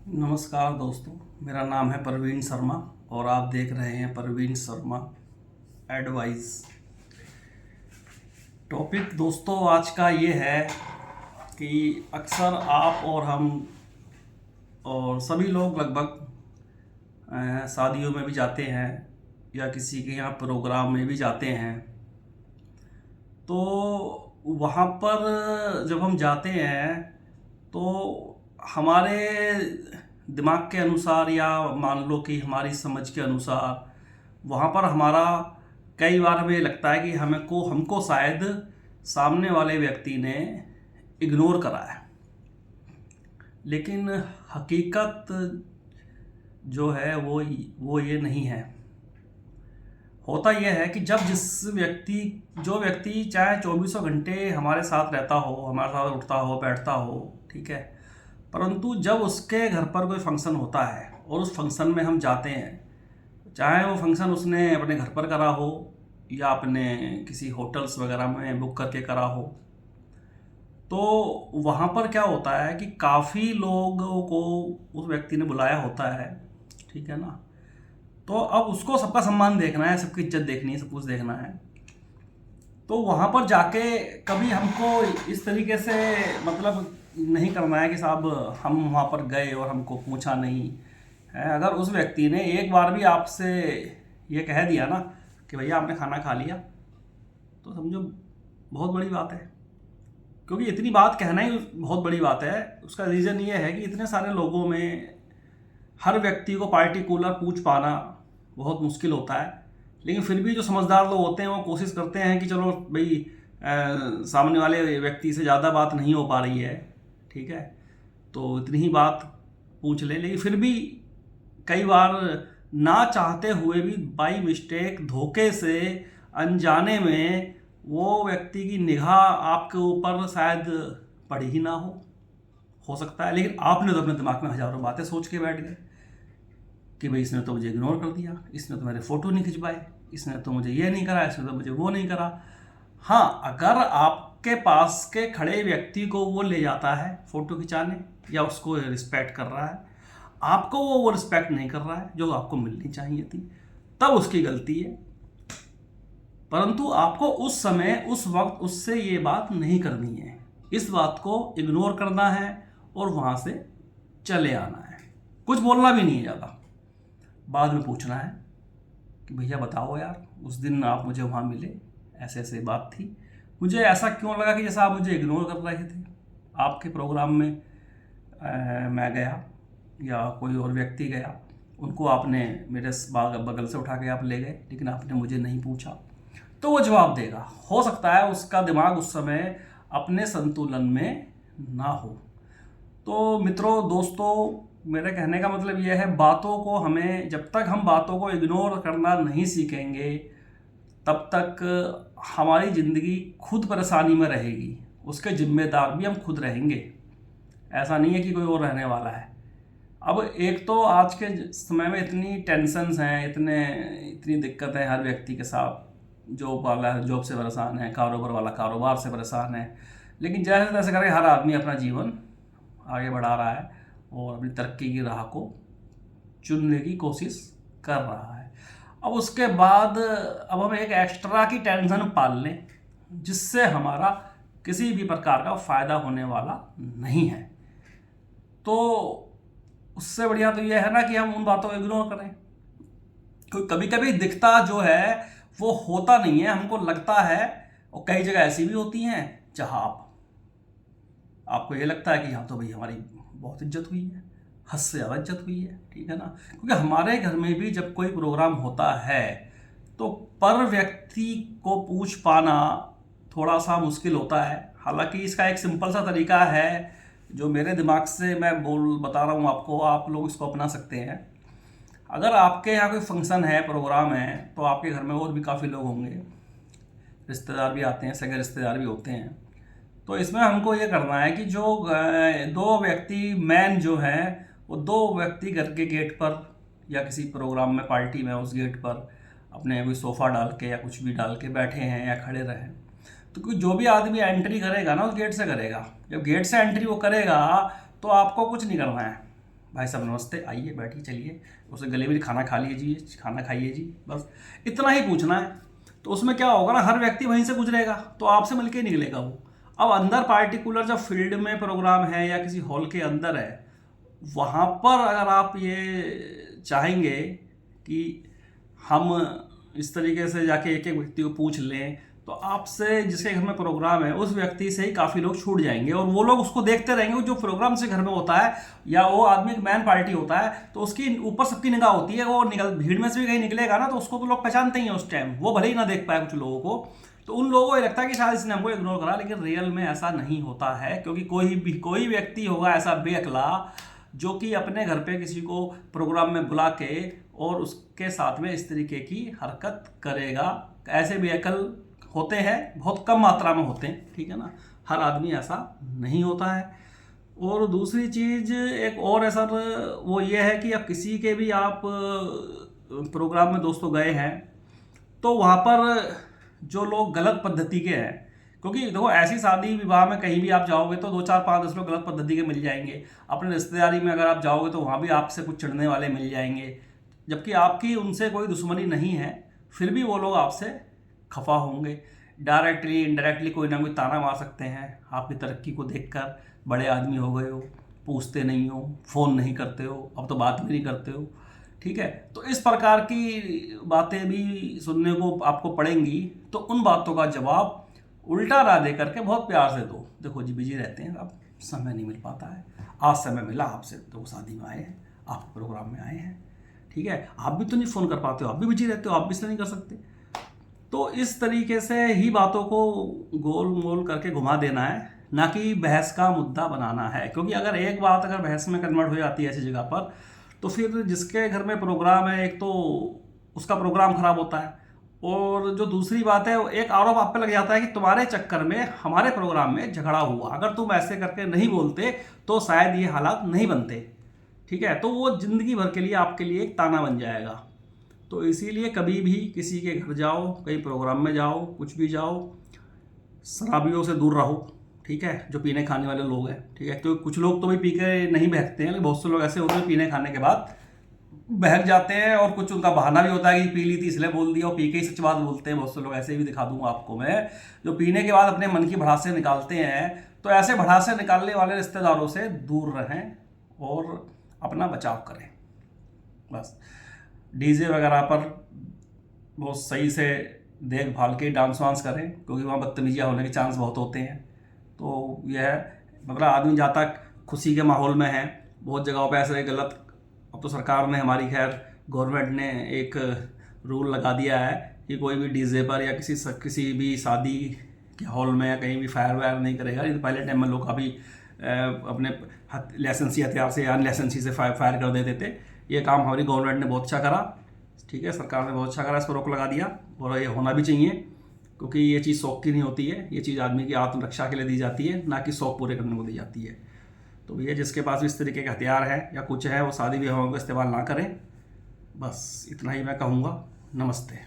नमस्कार दोस्तों, मेरा नाम है प्रवीण शर्मा और आप देख रहे हैं प्रवीण शर्मा एडवाइस। टॉपिक दोस्तों आज का ये है कि अक्सर आप और हम और सभी लोग लगभग शादियों में भी जाते हैं या किसी के यहाँ प्रोग्राम में भी जाते हैं। तो वहाँ पर जब हम जाते हैं तो हमारे दिमाग के अनुसार या मान लो कि हमारी समझ के अनुसार वहाँ पर हमारा कई बार हमें लगता है कि हमको शायद सामने वाले व्यक्ति ने इग्नोर करा है। लेकिन हकीकत जो है वो ये नहीं है। होता यह है कि जब जो व्यक्ति चाहे चौबीसों घंटे हमारे साथ रहता हो, हमारे साथ उठता हो बैठता हो, ठीक है, परंतु जब उसके घर पर कोई फंक्शन होता है और उस फंक्शन में हम जाते हैं, चाहे वो फंक्शन उसने अपने घर पर करा हो या अपने किसी होटल्स वगैरह में बुक करके करा हो, तो वहाँ पर क्या होता है कि काफ़ी लोगों को उस व्यक्ति ने बुलाया होता है, ठीक है ना। तो अब उसको सबका सम्मान देखना है, सबकी इज्जत देखनी है, सब कुछ देखना है। तो वहाँ पर जाके कभी हमको इस तरीके से मतलब नहीं करना है कि साहब हम वहाँ पर गए और हमको पूछा नहीं है। अगर उस व्यक्ति ने एक बार भी आपसे ये कह दिया ना कि भैया आपने खाना खा लिया, तो समझो बहुत बड़ी बात है। क्योंकि इतनी बात कहना ही बहुत बड़ी बात है। उसका रीज़न ये है कि इतने सारे लोगों में हर व्यक्ति को पार्टिकुलर पूछ पाना बहुत मुश्किल होता है। लेकिन फिर भी जो समझदार लोग होते हैं वो कोशिश करते हैं कि चलो भाई सामने वाले व्यक्ति से ज़्यादा बात नहीं हो पा रही है, ठीक है, तो इतनी ही बात पूछ ले। लेकिन फिर भी कई बार ना चाहते हुए भी बाई मिस्टेक धोखे से अनजाने में वो व्यक्ति की निगाह आपके ऊपर शायद पड़ी ही ना हो सकता है। लेकिन आपने तो अपने दिमाग में हज़ारों बातें सोच के बैठ गए कि भाई इसने तो मुझे इग्नोर कर दिया, इसने तो मेरे फ़ोटो नहीं खिंचवाए, इसने तो मुझे ये नहीं करा, इसने तो मुझे वो नहीं करा। हाँ, अगर आपके पास के खड़े व्यक्ति को वो ले जाता है फ़ोटो खिंचाने या उसको रिस्पेक्ट कर रहा है, आपको वो रिस्पेक्ट नहीं कर रहा है जो आपको मिलनी चाहिए थी, तब उसकी गलती है। परंतु आपको उस समय उस वक्त उससे ये बात नहीं करनी है। इस बात को इग्नोर करना है और वहाँ से चले आना है। कुछ बोलना भी नहीं है ज़्यादा। बाद में पूछना है कि भैया बताओ यार, उस दिन आप मुझे वहाँ मिले, ऐसे ऐसे बात थी, मुझे ऐसा क्यों लगा कि जैसा आप मुझे इग्नोर कर रहे थे। आपके प्रोग्राम में मैं गया या कोई और व्यक्ति गया, उनको आपने मेरे बगल से उठा के आप ले गए, लेकिन आपने मुझे नहीं पूछा। तो वो जवाब देगा। हो सकता है उसका दिमाग उस समय अपने संतुलन में ना हो। तो मित्रों, दोस्तों, मेरे कहने का मतलब यह है, बातों को हमें, जब तक हम बातों को इग्नोर करना नहीं सीखेंगे तब तक हमारी ज़िंदगी खुद परेशानी में रहेगी। उसके जिम्मेदार भी हम खुद रहेंगे। ऐसा नहीं है कि कोई और रहने वाला है। अब एक तो आज के समय में इतनी टेंशन्स हैं, इतनी दिक्कतें हर व्यक्ति के साथ। जॉब वाला जॉब से परेशान है, कारोबार वाला कारोबार से परेशान है। लेकिन जैसे तैसे करके हर आदमी अपना जीवन आगे बढ़ा रहा है और अपनी तरक्की की राह को चुनने की कोशिश कर रहा है। अब उसके बाद अब हम एक एक्स्ट्रा की टेंशन पाल लें जिससे हमारा किसी भी प्रकार का फ़ायदा होने वाला नहीं है। तो उससे बढ़िया तो यह है ना कि हम उन बातों को इग्नोर करें। क्योंकि कभी कभी दिखता जो है वो होता नहीं है, हमको लगता है। और कई जगह ऐसी भी होती हैं जहाँ आपको ये लगता है कि यहाँ तो भाई हमारी बहुत इज्जत हुई है, हद से ज़्यादा इज्जत हुई है, ठीक है ना। क्योंकि हमारे घर में भी जब कोई प्रोग्राम होता है तो पर व्यक्ति को पूछ पाना थोड़ा सा मुश्किल होता है। हालांकि इसका एक सिंपल सा तरीका है जो मेरे दिमाग से मैं बता रहा हूँ आपको, आप लोग इसको अपना सकते हैं। अगर आपके यहाँ कोई फंक्शन है, प्रोग्राम है, तो आपके घर में और भी काफ़ी लोग होंगे, रिश्तेदार भी आते हैं, सगे रिश्तेदार भी होते हैं। तो इसमें हमको ये करना है कि जो दो व्यक्ति मैन जो हैं वो दो व्यक्ति घर के गेट पर या किसी प्रोग्राम में, पार्टी में, उस गेट पर अपने कोई सोफ़ा डाल के या कुछ भी डाल के बैठे हैं या खड़े रहें। तो क्योंकि जो भी आदमी एंट्री करेगा ना उस गेट से करेगा। जब गेट से एंट्री वो करेगा तो आपको कुछ नहीं करना है, भाई साहब नमस्ते, आइए बैठिए, चलिए, उसे गले में खाना खा लीजिए, खाना खाइए जी, बस इतना ही पूछना है। तो उसमें क्या होगा ना, हर व्यक्ति वहीं से गुजरेगा तो आपसे मिल के निकलेगा वो। अब अंदर पार्टिकुलर जब फील्ड में प्रोग्राम है या किसी हॉल के अंदर है, वहाँ पर अगर आप ये चाहेंगे कि हम इस तरीके से जाके एक एक व्यक्ति को पूछ लें, तो आपसे जिसके घर में प्रोग्राम है उस व्यक्ति से ही काफ़ी लोग छूट जाएंगे, और वो लोग उसको देखते रहेंगे। जो प्रोग्राम से घर में होता है या वो आदमी मैन पार्टी होता है, तो उसकी ऊपर सबकी निगाह होती है, वो भीड़ में से भी कहीं निकलेगा ना, तो उसको तो लोग पहचानते ही हैं उस टाइम, वो भले ही ना देख पाए कुछ लोगों को। तो उन लोगों को ये लगता है कि शायद इसने हमको इग्नोर करा, लेकिन रियल में ऐसा नहीं होता है, क्योंकि कोई व्यक्ति होगा ऐसा बेअक्ला जो कि अपने घर पे किसी को प्रोग्राम में बुला के और उसके साथ में इस तरीके की हरकत करेगा। ऐसे बेअक्ल होते हैं, बहुत कम मात्रा में होते हैं, ठीक है ना, हर आदमी ऐसा नहीं होता है। और दूसरी चीज़ एक और है सर, वो ये है कि अब किसी के भी आप प्रोग्राम में दोस्तों गए हैं, तो वहाँ पर जो लोग गलत पद्धति के हैं, क्योंकि देखो ऐसी शादी विवाह में कहीं भी आप जाओगे तो 2 4 5 10 लोग गलत पद्धति के मिल जाएंगे। अपने रिश्तेदारी में अगर आप जाओगे तो वहाँ भी आपसे कुछ चिढ़ने वाले मिल जाएंगे, जबकि आपकी उनसे कोई दुश्मनी नहीं है, फिर भी वो लोग आपसे खफा होंगे। डायरेक्टली इनडायरेक्टली कोई ना कोई ताना मार सकते हैं आपकी तरक्की को देखकर, बड़े आदमी हो गए हो, पूछते नहीं हो, फ़ोन नहीं करते हो, अब तो बात भी नहीं करते हो, ठीक है। तो इस प्रकार की बातें भी सुनने को आपको पड़ेंगी। तो उन बातों का जवाब उल्टा ना दे करके बहुत प्यार से दो। देखो जी, बिजी रहते हैं आप, समय नहीं मिल पाता है, आज समय मिला आपसे तो शादी में आए हैं, आप प्रोग्राम में आए हैं, ठीक है। आप भी तो नहीं फ़ोन कर पाते हो, आप भी बिजी रहते हो, आप भी इसलिए नहीं कर सकते। तो इस तरीके से ही बातों को गोल मोल करके घुमा देना है, ना कि बहस का मुद्दा बनाना है। क्योंकि अगर एक बात अगर बहस में कन्वर्ट हो जाती है ऐसी जगह पर, तो फिर जिसके घर में प्रोग्राम है, एक तो उसका प्रोग्राम खराब होता है, और जो दूसरी बात है, एक आरोप आप पे लग जाता है कि तुम्हारे चक्कर में हमारे प्रोग्राम में झगड़ा हुआ, अगर तुम ऐसे करके नहीं बोलते तो शायद ये हालात नहीं बनते, ठीक है। तो वो ज़िंदगी भर के लिए आपके लिए एक ताना बन जाएगा। तो इसीलिए कभी भी किसी के घर जाओ, कहीं प्रोग्राम में जाओ, कुछ भी जाओ, शराबियों से दूर रहो, ठीक है, जो पीने खाने वाले लोग हैं, ठीक है। तो कुछ लोग तो भी पी के नहीं बहकते हैं, लेकिन बहुत से लोग ऐसे होते हैं पीने खाने के बाद बहक जाते हैं, और कुछ उनका बहाना भी होता है कि पी ली थी इसलिए बोल दिया, और पी के ही सच बात बोलते हैं। बहुत से लोग ऐसे भी दिखा दूंगा आपको मैं, जो पीने के बाद अपने मन की भड़ासे निकालते हैं। तो ऐसे भड़ासे निकालने वाले रिश्तेदारों से दूर रहें और अपना बचाव करें, बस। डीजे वगैरह पर बहुत सही से देखभाल के डांस वांस करें, क्योंकि वहाँ बदतमीजियाँ होने के चांस बहुत होते हैं। तो यह है, मतलब आदमी जाता खुशी के माहौल में है, बहुत जगहों पे ऐसे गलत। अब तो सरकार ने, हमारी खैर गवर्नमेंट ने एक रूल लगा दिया है कि कोई भी डीजे पर या किसी भी शादी के हॉल में या कहीं भी फायर वायर नहीं करेगा। नहीं तो पहले टाइम में लोग काफ़ी अपने लाइसेंसी हथियार से या अनलाइसेंसी से फायर कर देते थे। ये काम हमारी गवर्नमेंट ने बहुत अच्छा करा, ठीक है, सरकार ने बहुत अच्छा करा, इस पर रोक लगा दिया, और ये होना भी चाहिए, क्योंकि ये चीज़ शौक की नहीं होती है, ये चीज़ आदमी की आत्मरक्षा के लिए दी जाती है, ना कि शौक पूरे करने को दी जाती है। तो ये जिसके पास भी इस तरीके के हथियार है या कुछ है, वो शादी विवाहों का इस्तेमाल ना करें, बस इतना ही मैं कहूँगा। नमस्ते।